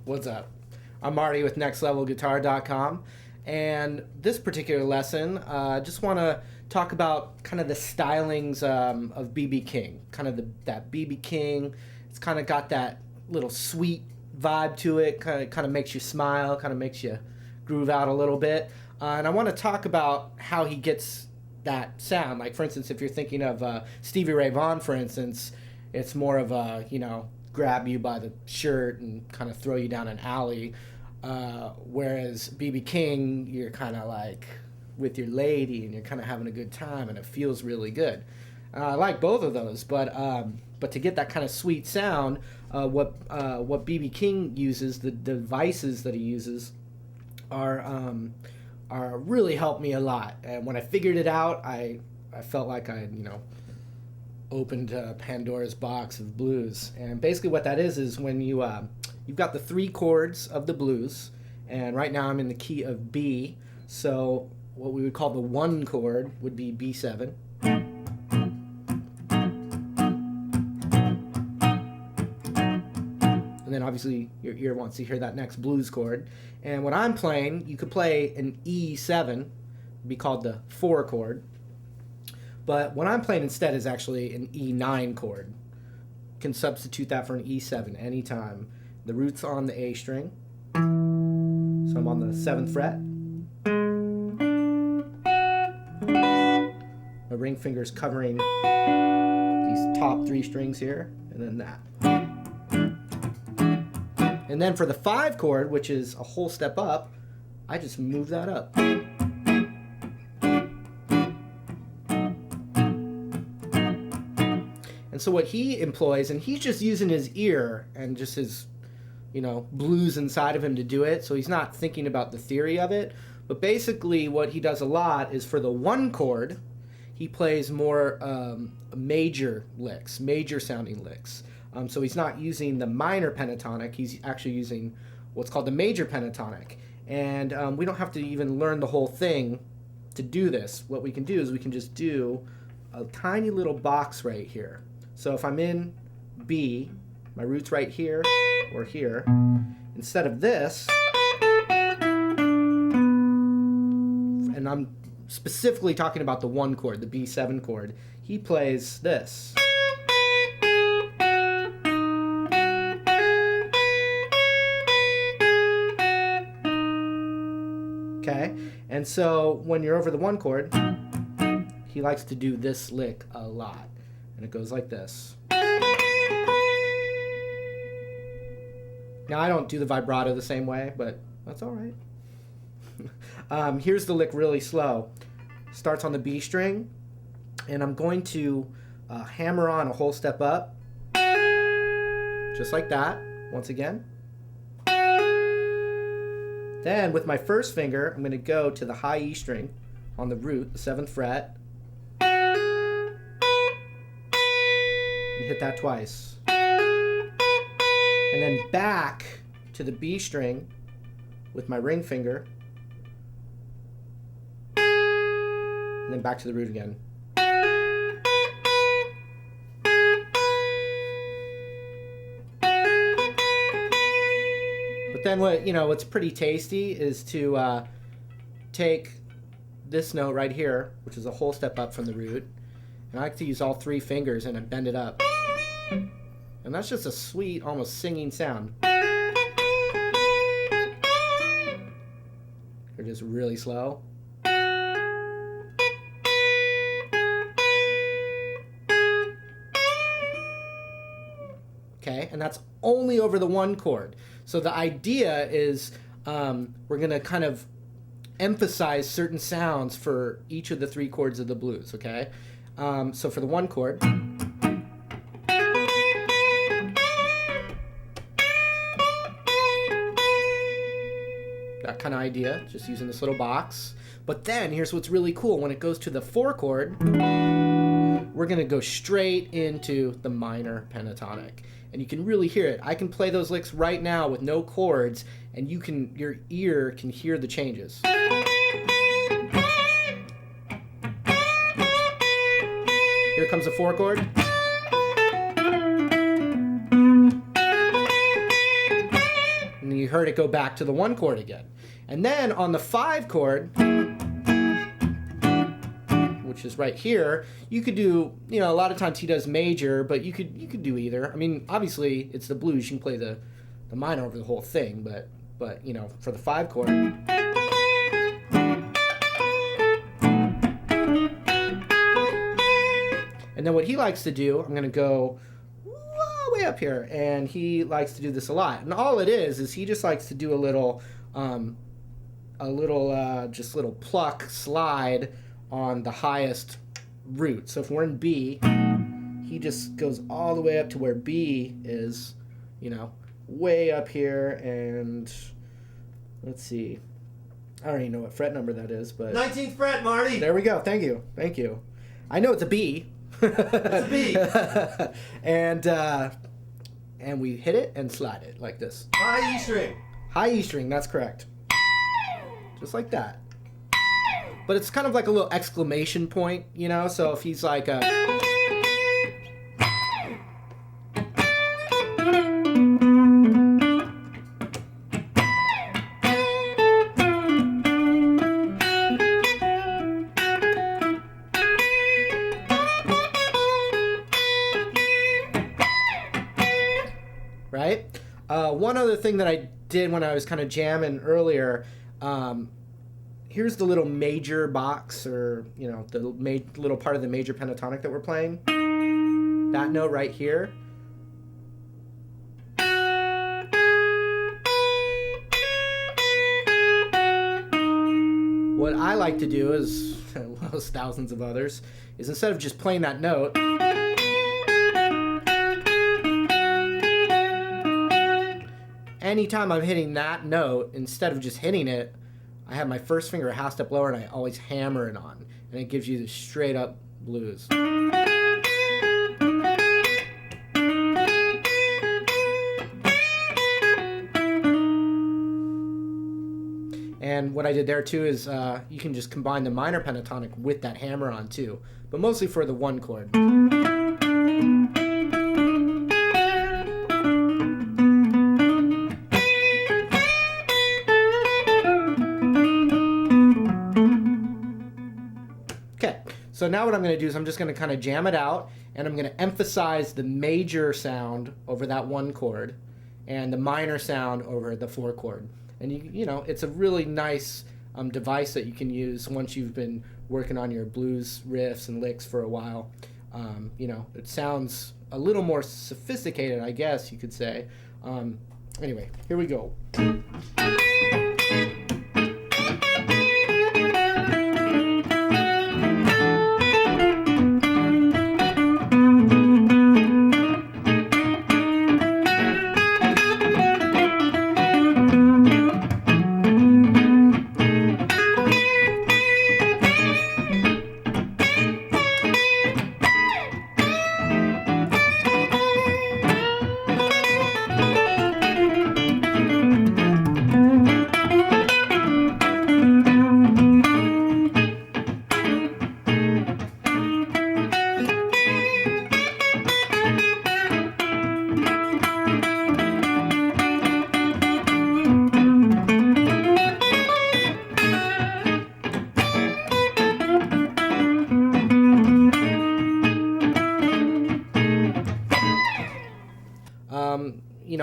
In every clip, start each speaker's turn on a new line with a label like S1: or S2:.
S1: What's up? I'm Marty with NextLevelGuitar.com, and this particular lesson, just want to talk about kind of the stylings of B.B. King, kind of that B.B. King. It's kind of got that little sweet vibe to it, kind of makes you smile, kind of makes you groove out a little bit. And I want to talk about how he gets that sound. Like, for instance, if you're thinking of Stevie Ray Vaughan, for instance, it's more of a, grab you by the shirt and kind of throw you down an alley. Whereas B.B. King, you're kind of like with your lady and you're kind of having a good time and it feels really good. I like both of those, but to get that kind of sweet sound, what B.B. King uses, the devices that he uses, are really helped me a lot. And when I figured it out, I felt like I opened Pandora's box of blues. And basically what that is when you've got the 3 chords of the blues, and right now I'm in the key of B, so what we would call the 1 chord would be B7. And then obviously your ear wants to hear that next blues chord. And when I'm playing, you could play an E7, it'd be called the 4 chord. But what I'm playing instead is actually an E9 chord. You can substitute that for an E7 anytime. The root's on the A string, so I'm on the 7th fret. My ring finger's covering these top 3 strings here, and then that. And then for the 5 chord, which is a whole step up, I just move that up. And so what he employs, and he's just using his ear and just his, blues inside of him to do it, so he's not thinking about the theory of it. But basically what he does a lot is for the 1 chord, he plays more major licks, major sounding licks. So he's not using the minor pentatonic, he's actually using what's called the major pentatonic. And we don't have to even learn the whole thing to do this. What we can do is we can just do a tiny little box right here. So if I'm in B, my root's right here or here, instead of this, and I'm specifically talking about the 1 chord, the B7 chord, he plays this. Okay, and so when you're over the 1 chord, he likes to do this lick a lot. And it goes like this. Now I don't do the vibrato the same way, but that's all right. Here's the lick really slow. Starts on the B string, and I'm going to hammer on a whole step up, just like that, once again. Then with my first finger, I'm going to go to the high E string on the root, the 7th fret, and hit that twice. And then back to the B string with my ring finger, and then back to the root again. But then what's pretty tasty is to take this note right here, which is a whole step up from the root, and I like to use all 3 fingers and I bend it up. And that's just a sweet, almost singing sound. They're just really slow. Okay, and that's only over the 1 chord. So the idea is we're going to kind of emphasize certain sounds for each of the 3 chords of the blues, okay? So for the 1 chord, that kind of idea, just using this little box. But then here's what's really cool. When it goes to the 4 chord, we're going to go straight into the minor pentatonic. And you can really hear it. I can play those licks right now with no chords, and your ear can hear the changes. Here comes the 4 chord. And you heard it go back to the 1 chord again. And then on the 5 chord, which is right here, you could do, a lot of times he does major, but you could do either. I mean, obviously it's the blues, you can play the minor over the whole thing, but for the 5 chord, and then what he likes to do, I'm gonna go way up here, and he likes to do this a lot. And all it is he just likes to do a little pluck slide on the highest root. So if we're in B, he just goes all the way up to where B is, way up here. And let's see, I don't even know what fret number that is, but
S2: 19th fret, Marty.
S1: There we go. Thank you. I know it's a B.
S2: It's a B.
S1: And we hit it and slide it like this.
S2: High E string.
S1: High E string, that's correct. Just like that. But it's kind of like a little exclamation point, so if he's like a... Right? One other thing that I did when I was kind of jamming earlier, here's the little major box, or the little part of the major pentatonic that we're playing. That note right here. What I like to do is, well, as thousands of others, is instead of just playing that note, anytime I'm hitting that note, instead of just hitting it, I have my first finger a half step lower, and I always hammer it on, and it gives you the straight up blues. And what I did there too is you can just combine the minor pentatonic with that hammer on too, but mostly for the 1 chord. So now what I'm going to do is I'm just going to kind of jam it out, and I'm going to emphasize the major sound over that 1 chord and the minor sound over the 4 chord. And it's a really nice device that you can use once you've been working on your blues riffs and licks for a while. It sounds a little more sophisticated, I guess you could say. Anyway, here we go.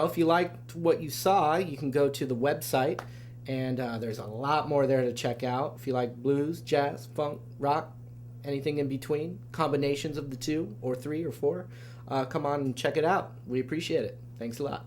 S1: If you liked what you saw, you can go to the website, and there's a lot more there to check out. If you like blues, jazz, funk, rock, anything in between, combinations of the 2 or 3 or 4, come on and check it out. We appreciate it. Thanks a lot.